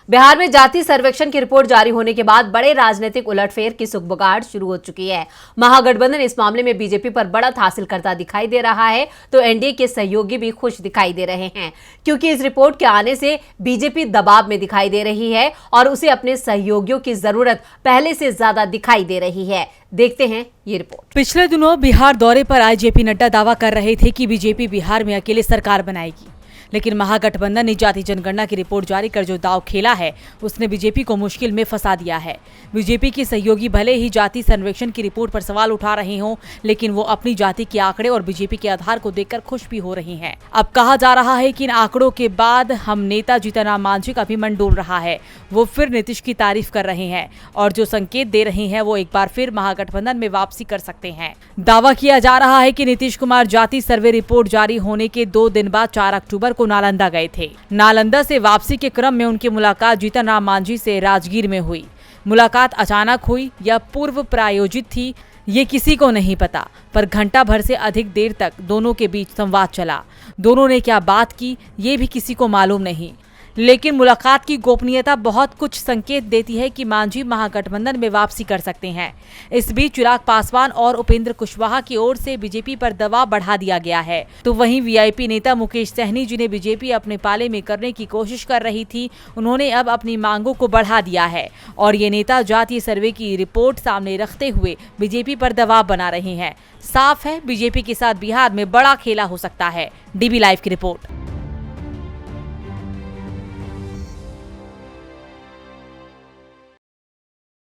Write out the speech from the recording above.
बिहार में जाति सर्वेक्षण की रिपोर्ट जारी होने के बाद बड़े राजनीतिक उलटफेर की सुगबुगाहट शुरू हो चुकी है। महागठबंधन इस मामले में बीजेपी पर बढ़त हासिल करता दिखाई दे रहा है, तो एनडीए के सहयोगी भी खुश दिखाई दे रहे हैं, क्योंकि इस रिपोर्ट के आने से बीजेपी दबाव में दिखाई दे रही है और उसे अपने सहयोगियों की जरूरत पहले से ज्यादा दिखाई दे रही है। देखते हैं ये रिपोर्ट। पिछले दिनों बिहार दौरे पर आए जेपी नड्डा दावा कर रहे थे कि बीजेपी बिहार में अकेले सरकार बनाएगी, लेकिन महागठबंधन ने जाति जनगणना की रिपोर्ट जारी कर जो दांव खेला है उसने बीजेपी को मुश्किल में फंसा दिया है। बीजेपी के सहयोगी भले ही जाति सर्वेक्षण की रिपोर्ट पर सवाल उठा रहे हों, लेकिन वो अपनी जाति के आंकड़े और बीजेपी के आधार को देखकर खुश भी हो रही हैं। अब कहा जा रहा है कि इन आंकड़ों के बाद हम नेता जीतन राम मांझी का भी मन डोल रहा है। वो फिर नीतीश की तारीफ कर रहे हैं और जो संकेत दे रहे हैं वो एक बार फिर महागठबंधन में वापसी कर सकते हैं। दावा किया जा रहा है कि नीतीश कुमार जाति सर्वे रिपोर्ट जारी होने के 2 दिन बाद 4 अक्टूबर को नालंदा गए थे। नालंदा से वापसी के क्रम में उनकी मुलाकात जीतन राम मांझी से राजगीर में हुई। मुलाकात अचानक हुई या पूर्व प्रायोजित थी, ये किसी को नहीं पता, पर घंटा भर से अधिक देर तक दोनों के बीच संवाद चला। दोनों ने क्या बात की ये भी किसी को मालूम नहीं, लेकिन मुलाकात की गोपनीयता बहुत कुछ संकेत देती है कि मांझी महागठबंधन में वापसी कर सकते हैं। इस बीच चिराग पासवान और उपेंद्र कुशवाहा की ओर से बीजेपी पर दबाव बढ़ा दिया गया है, तो वहीं वीआईपी नेता मुकेश सहनी, जिन्हें बीजेपी अपने पाले में करने की कोशिश कर रही थी, उन्होंने अब अपनी मांगों को बढ़ा दिया है और ये नेता जातीय सर्वे की रिपोर्ट सामने रखते हुए बीजेपी पर दबाव बना रहे हैं। साफ है बीजेपी के साथ बिहार में बड़ा खेला हो सकता है। डीबी लाइव की रिपोर्ट।